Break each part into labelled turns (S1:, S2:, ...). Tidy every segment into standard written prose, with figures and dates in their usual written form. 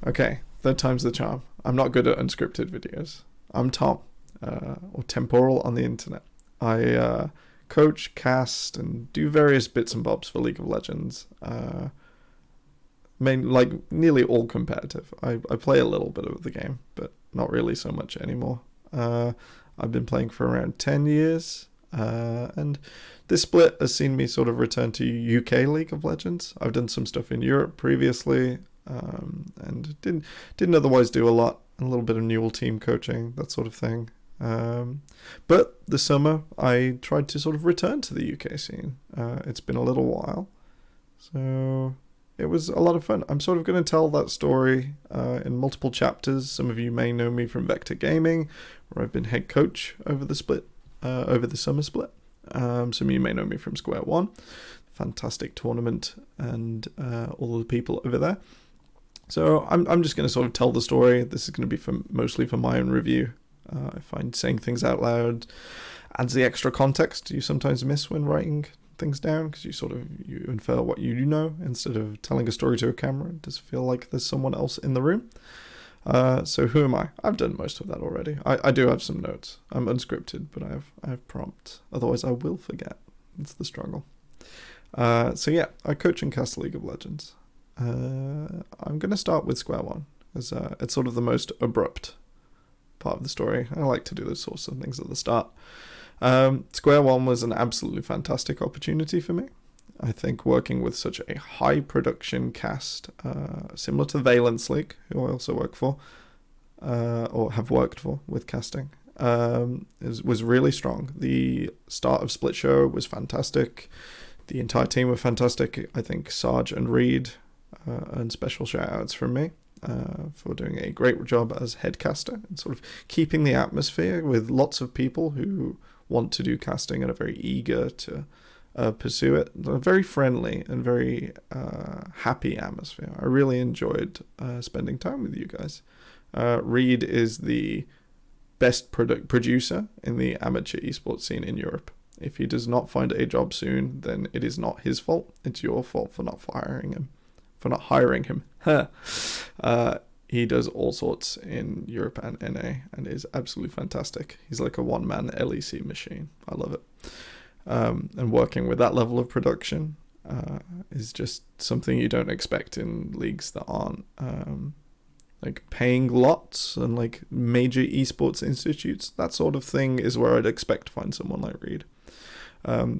S1: Okay, third time's the charm. I'm not good at unscripted videos. I'm Tom, or Temporal on the internet. I coach, cast, and do various bits and bobs for League of Legends. Nearly all competitive. I play a little bit of the game, but not really so much anymore. I've been playing for around 10 years, and this split has seen me sort of return to UK League of Legends. I've done some stuff in Europe previously, and didn't otherwise do a lot. A little bit of Newell team coaching, that sort of thing. But this summer, I tried to sort of return to the UK scene. It's been a little while, so it was a lot of fun. I'm sort of going to tell that story in multiple chapters. Some of you may know me from Vector Gaming, where I've been head coach over the summer split. Some of you may know me from Square One, fantastic tournament, and all the people over there. So I'm just going to sort of tell the story. This is going to be mostly for my own review. I find saying things out loud adds the extra context you sometimes miss when writing things down, because you infer what you know instead of telling a story to a camera. It does feel like there's someone else in the room. So who am I? I've done most of that already. I do have some notes. I'm unscripted, but I have prompts. Otherwise I will forget. It's the struggle. So yeah, I coach and cast League of Legends. I'm going to start with Square One, as it's sort of the most abrupt part of the story. I like to do those sorts of things at the start. Square One was an absolutely fantastic opportunity for me. I think working with such a high production cast, similar to Valence League, who I also work for, or have worked for with casting, was really strong. The start of Split Show was fantastic. The entire team were fantastic. I think Sarge and Reed earned special shout outs from me for doing a great job as headcaster and sort of keeping the atmosphere with lots of people who want to do casting and are very eager to pursue it. A very friendly and very happy atmosphere. I really enjoyed spending time with you guys. Reed is the best producer in the amateur esports scene in Europe. If he does not find a job soon, then it is not his fault. It's your fault for not hiring him. He does all sorts in Europe and NA and is absolutely fantastic. He's like a one-man LEC machine. I love it. And working with that level of production is just something you don't expect in leagues that aren't like paying lots and like major esports institutes. That sort of thing is where I'd expect to find someone like Reed.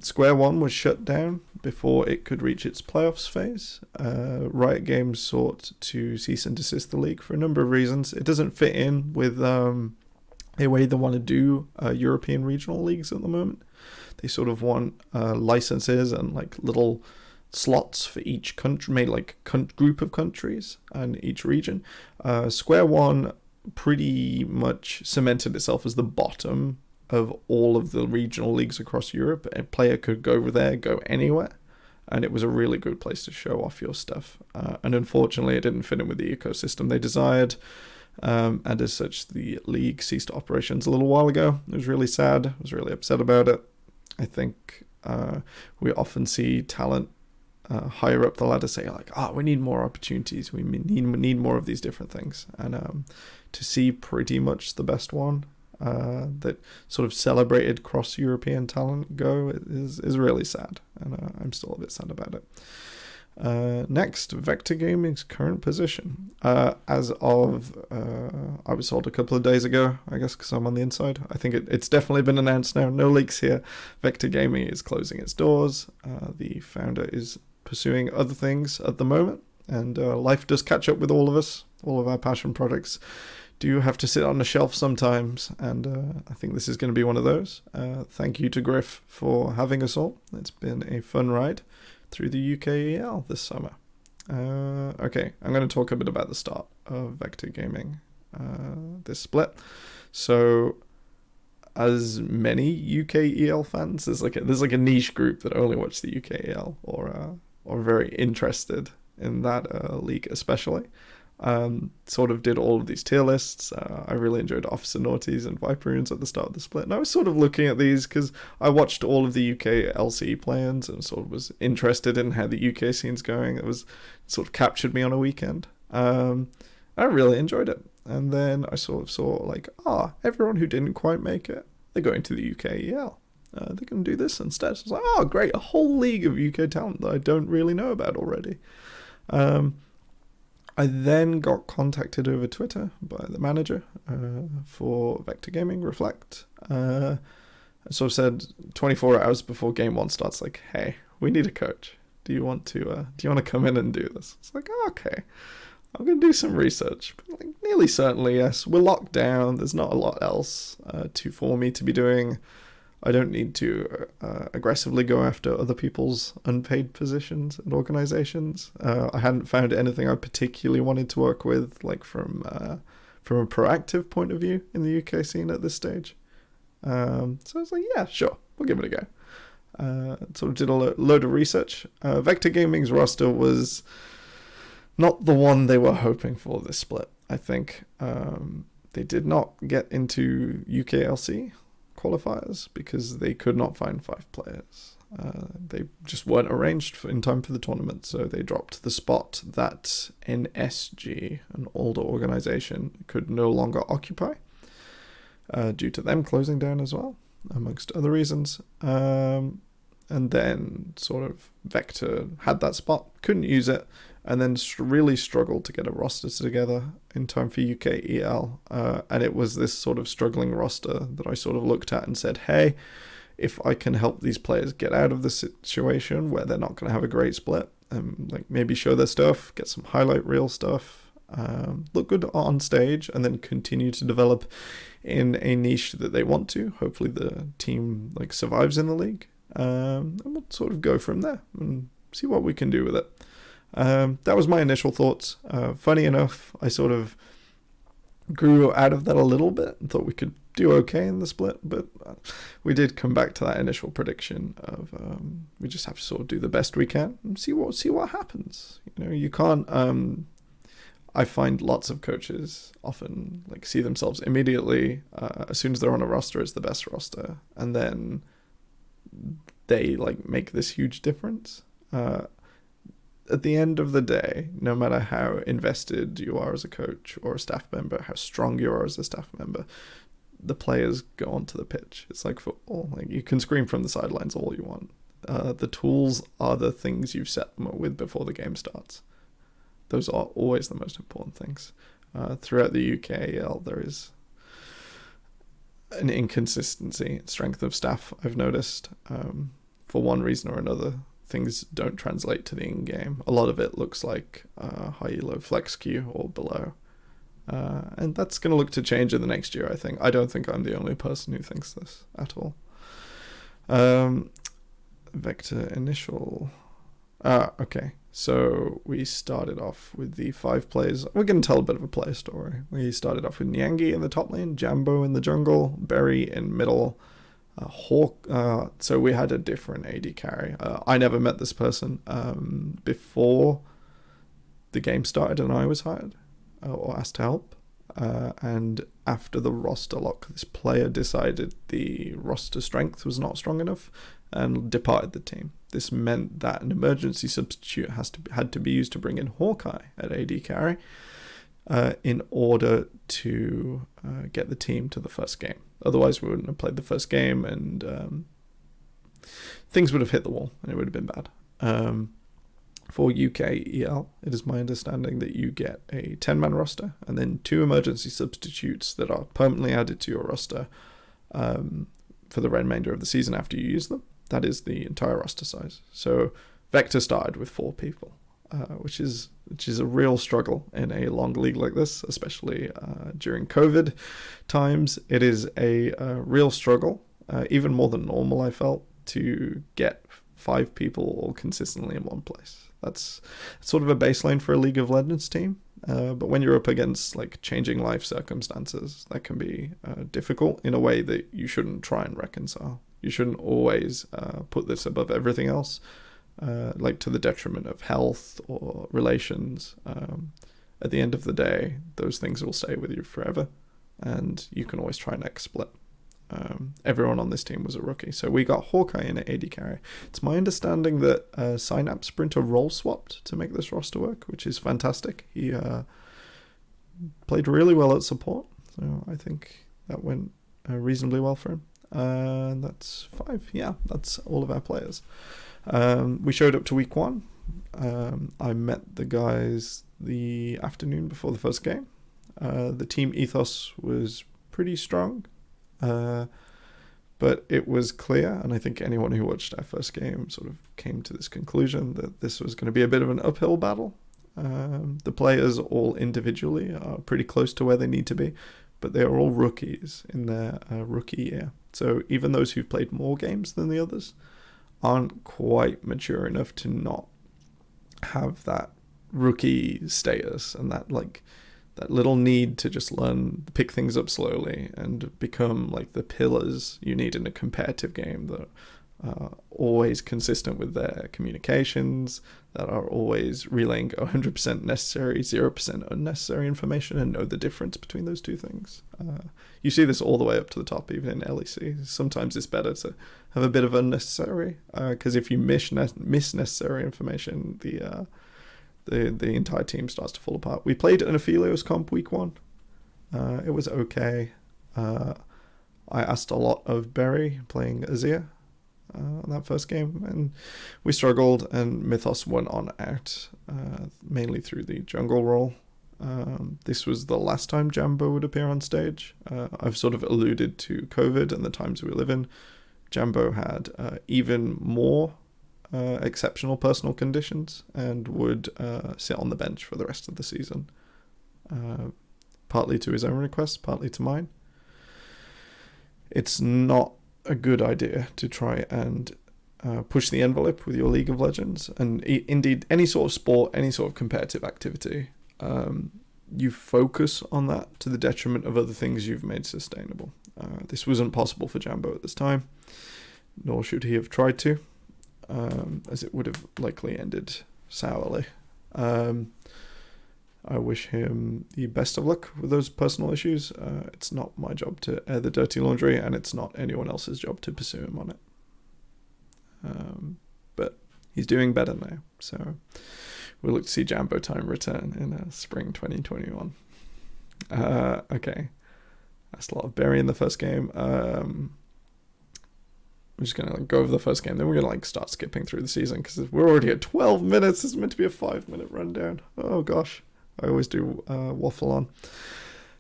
S1: Square One was shut down before it could reach its playoffs phase. Riot Games sought to cease and desist the league for a number of reasons. It doesn't fit in with a way they want to do European regional leagues at the moment. They sort of want licenses and like little slots for each country, made like group of countries and each region. Square One pretty much cemented itself as the bottom of all of the regional leagues across Europe. A player could go over there, go anywhere, and it was a really good place to show off your stuff. And unfortunately, it didn't fit in with the ecosystem they desired. And as such, the league ceased operations a little while ago. It was really sad. I was really upset about it. I think we often see talent higher up the ladder say like, we need more opportunities. We need more of these different things. And to see pretty much the best one that sort of celebrated cross-European talent go is really sad, and I'm still a bit sad about it. Next, Vector Gaming's current position. As of, I was told a couple of days ago, I guess because I'm on the inside. I think it's definitely been announced now. No leaks here. Vector Gaming is closing its doors. The founder is pursuing other things at the moment, and life does catch up with all of us. All of our passion projects do have to sit on a shelf sometimes, and I think this is going to be one of those. Thank you to Griff for having us all. It's been a fun ride through the UKEL this summer. Okay, I'm going to talk a bit about the start of Vector Gaming, this split. So, as many UKEL fans, there's like a niche group that only watch the UKEL or are very interested in that league especially. Sort of did all of these tier lists. I really enjoyed Officer Naughties and Viperoons at the start of the split, and I was sort of looking at these because I watched all of the UK LCE plans and sort of was interested in how the UK scene's going. It was sort of captured me on a weekend. I really enjoyed it. And then I sort of saw like, everyone who didn't quite make it, they're going to the UKEL. They can do this instead. So I was like, oh, great, a whole league of UK talent that I don't really know about already. I then got contacted over Twitter by the manager for Vector Gaming, Reflect. Sort of said 24 hours before game one starts, like, hey, we need a coach. Do you want to come in and do this? It's like, okay, I'm going to do some research. But like, nearly certainly, yes. We're locked down. There's not a lot else for me to be doing. I don't need to aggressively go after other people's unpaid positions and organizations. I hadn't found anything I particularly wanted to work with, like from a proactive point of view in the UK scene at this stage. So I was like, yeah, sure, we'll give it a go. Sort of did a load of research. Vector Gaming's roster was not the one they were hoping for this split. I think they did not get into UKLC qualifiers because they could not find 5 players. They just weren't arranged in time for the tournament, so they dropped the spot that NSG, an older organization, could no longer occupy due to them closing down as well, amongst other reasons. And then sort of Vector had that spot, couldn't use it, and then really struggled to get a roster together in time for UKEL. And it was this sort of struggling roster that I sort of looked at and said, hey, if I can help these players get out of the situation where they're not going to have a great split, and like maybe show their stuff, get some highlight reel stuff, look good on stage, and then continue to develop in a niche that they want to. Hopefully the team like survives in the league. And we'll sort of go from there and see what we can do with it. That was my initial thoughts. Funny enough, I sort of grew out of that a little bit and thought we could do okay in the split, but we did come back to that initial prediction of we just have to sort of do the best we can and see what happens. You know, you can't. I find lots of coaches often like see themselves immediately as soon as they're on a roster as the best roster, and then they like make this huge difference. At the end of the day, no matter how invested you are as a coach or a staff member, how strong you are as a staff member, the players go onto the pitch. It's like football. Like you can scream from the sidelines all you want. The tools are the things you've set them up with before the game starts. Those are always the most important things. Throughout the UKEL, there is an inconsistency, strength of staff, I've noticed. For one reason or another, things don't translate to the in-game. A lot of it looks like high elo flex queue or below. And that's going to look to change in the next year, I think. I don't think I'm the only person who thinks this at all. Vector initial. Okay. So we started off with the 5 players. We're going to tell a bit of a player story. We started off with Nyangi in the top lane, Jambo in the jungle, Berry in middle, Hawk. So we had a different AD carry. I never met this person before the game started and I was hired or asked to help. And after the roster lock, this player decided the roster strength was not strong enough and departed the team. This meant that an emergency substitute had to be used to bring in Hawkeye at AD carry in order to get the team to the first game. Otherwise, we wouldn't have played the first game and things would have hit the wall and it would have been bad. For UKEL, it is my understanding that you get a 10-man roster and then 2 emergency substitutes that are permanently added to your roster for the remainder of the season after you use them. That is the entire roster size. So Vector started with 4 people, which is a real struggle in a long league like this, especially during COVID times. It is a real struggle, even more than normal, I felt, to get 5 people all consistently in one place. That's sort of a baseline for a League of Legends team. But when you're up against like changing life circumstances, that can be difficult in a way that you shouldn't try and reconcile. You shouldn't always put this above everything else, like to the detriment of health or relations. At the end of the day, those things will stay with you forever, and you can always try next split. Everyone on this team was a rookie, so we got Hawkeye in at AD carry. It's my understanding that Synapse Sprinter role swapped to make this roster work, which is fantastic. He played really well at support. So I think that went reasonably well for him. That's 5. Yeah, that's all of our players. We showed up to week 1. I met the guys the afternoon before the first game. The team ethos was pretty strong. But it was clear, and I think anyone who watched our first game sort of came to this conclusion, that this was going to be a bit of an uphill battle. The players all individually are pretty close to where they need to be, but they are all rookies in their rookie year. So even those who've played more games than the others aren't quite mature enough to not have that rookie status and that little need to just pick things up slowly and become like the pillars you need in a competitive game that are always consistent with their communications, that are always relaying 100% necessary, 0% unnecessary information, and know the difference between those two things. You see this all the way up to the top, even in LEC. Sometimes it's better to have a bit of unnecessary, because if you miss necessary information, the entire team starts to fall apart. We played an Aphelios comp week 1. It was okay. I asked a lot of Berry playing Azir on that first game, and we struggled, and Mythos went on out, mainly through the jungle role. This was the last time Jambo would appear on stage. I've sort of alluded to COVID and the times we live in. Jambo had even more exceptional personal conditions and would sit on the bench for the rest of the season, partly to his own request, partly to mine. It's not a good idea to try and push the envelope with your League of Legends, and indeed any sort of sport, any sort of competitive activity. You focus on that to the detriment of other things you've made sustainable. This wasn't possible for Jambo at this time, nor should he have tried to, as it would have likely ended sourly. I wish him the best of luck with those personal issues. It's not my job to air the dirty laundry, and it's not anyone else's job to pursue him on it. But he's doing better now, so we'll look to see Jambo time return in spring 2021. Okay, that's a lot of Berry in the first game. I'm just going to go over the first game, then we're going to start skipping through the season, because we're already at 12 minutes. This is meant to be a 5-minute rundown. Oh gosh, I always do waffle on.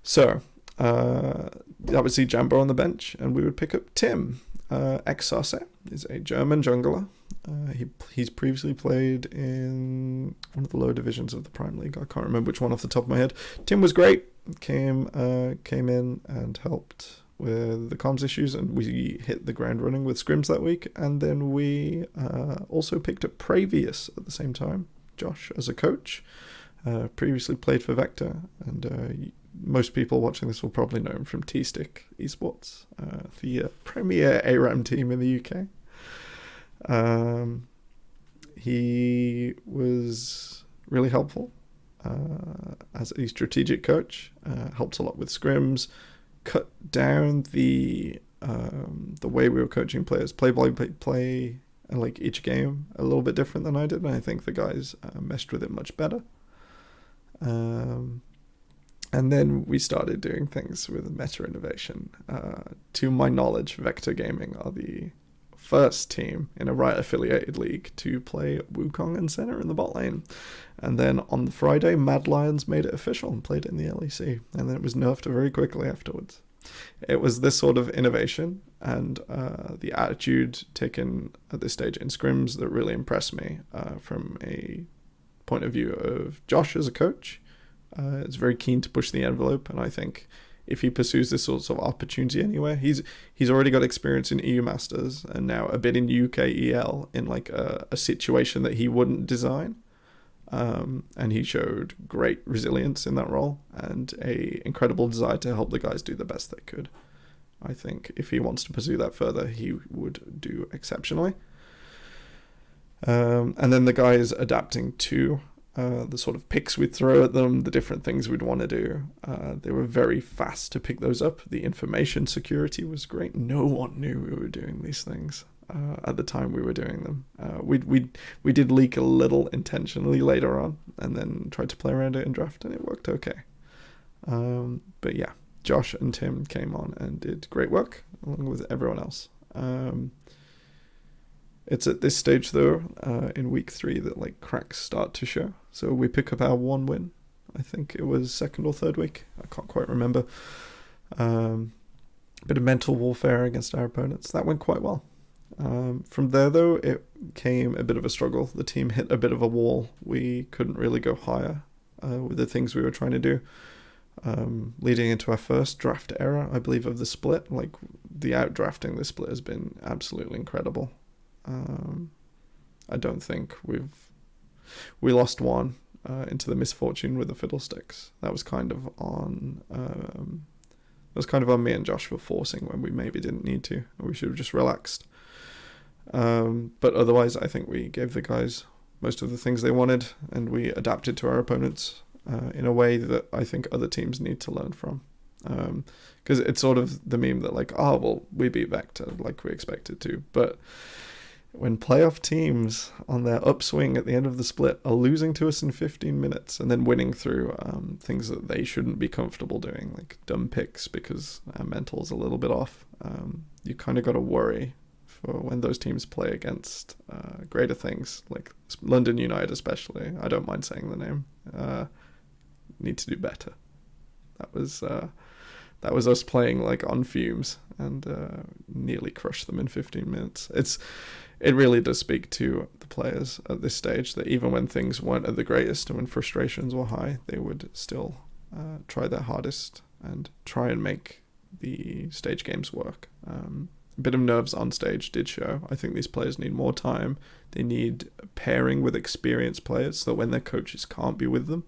S1: So, that would see Jambo on the bench, and we would pick up Tim. Ex-Sarse is a German jungler. He's previously played in one of the lower divisions of the Prime League. I can't remember which one off the top of my head. Tim was great. Came in and helped with the comms issues, and we hit the ground running with scrims that week. And then we also picked up Pravius at the same time, Josh, as a coach. Previously played for Vector, and most people watching this will probably know him from T-Stick Esports, the premier ARAM team in the UK. He was really helpful as a strategic coach, helped a lot with scrims, cut down the way we were coaching players, play and each game a little bit different than I did, and I think the guys meshed with it much better. And then we started doing things with meta innovation. To my knowledge, Vector Gaming are the first team in a Riot affiliated league to play Wukong and Senna in the bot lane. And then on the Friday, Mad Lions made it official and played it in the LEC. And then it was nerfed very quickly afterwards. It was this sort of innovation and the attitude taken at this stage in scrims that really impressed me from a point of view of Josh as a coach. Is very keen to push the envelope, and I think if he pursues this sort of opportunity anywhere, he's already got experience in EU Masters and now a bit in UK EL in a situation that he wouldn't design, and he showed great resilience in that role and a incredible desire to help the guys do the best they could. I think if he wants to pursue that further, he would do exceptionally. And then the guys adapting to the sort of picks we'd throw at them, the different things we'd want to do. They were very fast to pick those up. The information security was great. No one knew we were doing these things at the time we were doing them. We did leak a little intentionally later on, and then tried to play around it in draft, and it worked okay. But yeah, Josh and Tim came on and did great work along with everyone else. It's at this stage though, in week 3 that like cracks start to show. So we pick up our 1 win. I think it was 2nd or 3rd week. I can't quite remember. Bit of mental warfare against our opponents. That went quite well. From there though, it came a bit of a struggle. The team hit a bit of a wall. We couldn't really go higher with the things we were trying to do. Leading into our first draft era, I believe, of the split. Like, the outdrafting this split has been absolutely incredible. I don't think we lost one into the misfortune with the Fiddlesticks. That was kind of on me and Josh for forcing when we maybe didn't need to. We should have just relaxed. But otherwise, I think we gave the guys most of the things they wanted, and we adapted to our opponents in a way that I think other teams need to learn from. Because it's sort of the meme that like, oh, well, we beat Vector like we expected to. But when playoff teams on their upswing at the end of the split are losing to us in 15 minutes and then winning through things that they shouldn't be comfortable doing, like dumb picks because our mental's a little bit off, you kind of got to worry for when those teams play against greater things, like London United especially. I don't mind saying the name. Need to do better. That was us playing like on fumes and nearly crushed them in 15 minutes. It really does speak to the players at this stage that even when things weren't at the greatest and when frustrations were high, they would still try their hardest and try and make the stage games work. A bit of nerves on stage did show. I think these players need more time. They need pairing with experienced players so that when their coaches can't be with them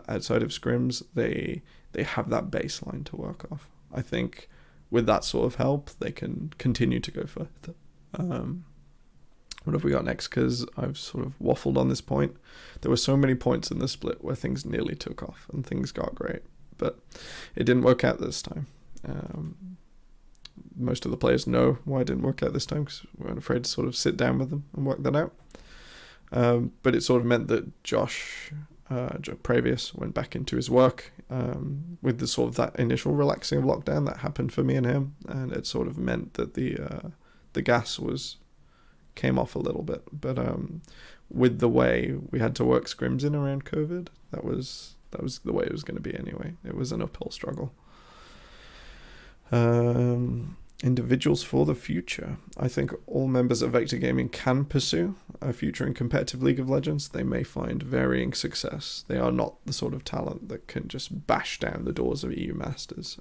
S1: outside of scrims, they have that baseline to work off. I think with that sort of help, they can continue to go further. What have we got next? Because I've sort of waffled on this point. There were so many points in the split where things nearly took off and things got great, but it didn't work out this time. Most of the players know why it didn't work out this time because we weren't afraid to sort of sit down with them and work that out. But it sort of meant that Josh Previous went back into his work with the sort of that initial relaxing of lockdown that happened for me and him, and it sort of meant that the gas came off a little bit. But with the way we had to work scrims in around COVID, that was the way it was going to be anyway. It was an uphill struggle. Individuals for the future. I think all members of Vector Gaming can pursue a future in competitive League of Legends. They may find varying success. They are not the sort of talent that can just bash down the doors of EU Masters,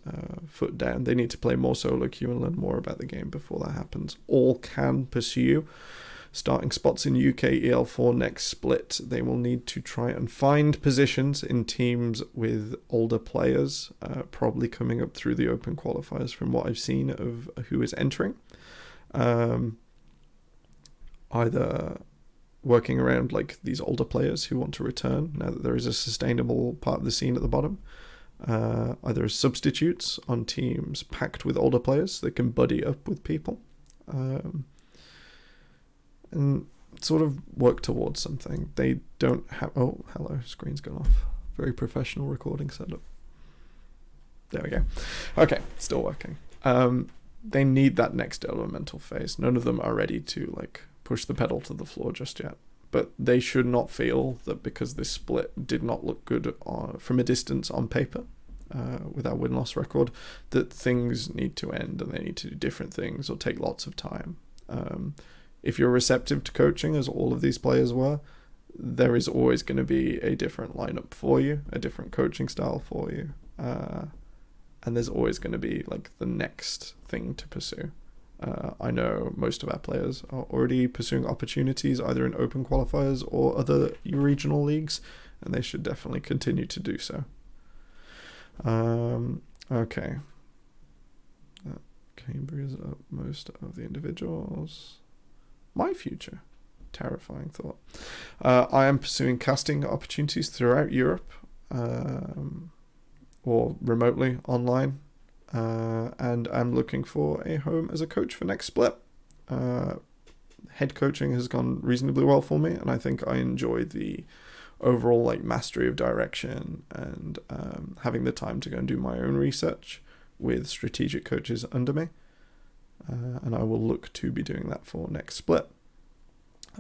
S1: foot down. They need to play more solo queue and learn more about the game before that happens. All can pursue starting spots in UK EL4 next split. They will need to try and find positions in teams with older players, probably coming up through the open qualifiers from what I've seen of who is entering. Either working around like these older players who want to return now that there is a sustainable part of the scene at the bottom, either as substitutes on teams packed with older players that can buddy up with people, and sort of work towards something. They don't have... Oh, hello, screen's gone off. Very professional recording setup. There we go. Okay, still working. They need that next developmental phase. None of them are ready to like push the pedal to the floor just yet. But they should not feel that because this split did not look good from a distance on paper, with our win-loss record, that things need to end and they need to do different things or take lots of time. If you're receptive to coaching, as all of these players were, there is always going to be a different lineup for you, a different coaching style for you. And there's always going to be like the next thing to pursue. I know most of our players are already pursuing opportunities either in open qualifiers or other regional leagues, and they should definitely continue to do so. Okay. Cambridge up most of the individuals. My future. Terrifying thought. I am pursuing casting opportunities throughout Europe, or remotely online, and I'm looking for a home as a coach for next split. Head coaching has gone reasonably well for me, and I think I enjoy the overall like mastery of direction and having the time to go and do my own research with strategic coaches under me. And I will look to be doing that for next split.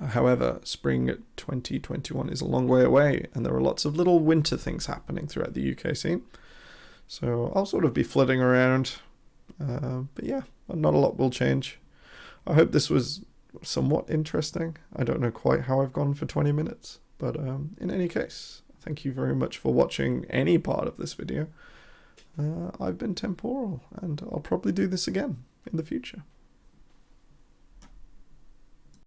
S1: However, spring 2021 is a long way away, and there are lots of little winter things happening throughout the UK scene. So I'll sort of be flitting around, but yeah, not a lot will change. I hope this was somewhat interesting. I don't know quite how I've gone for 20 minutes, but in any case, thank you very much for watching any part of this video. I've been Temporal, and I'll probably do this again in the future.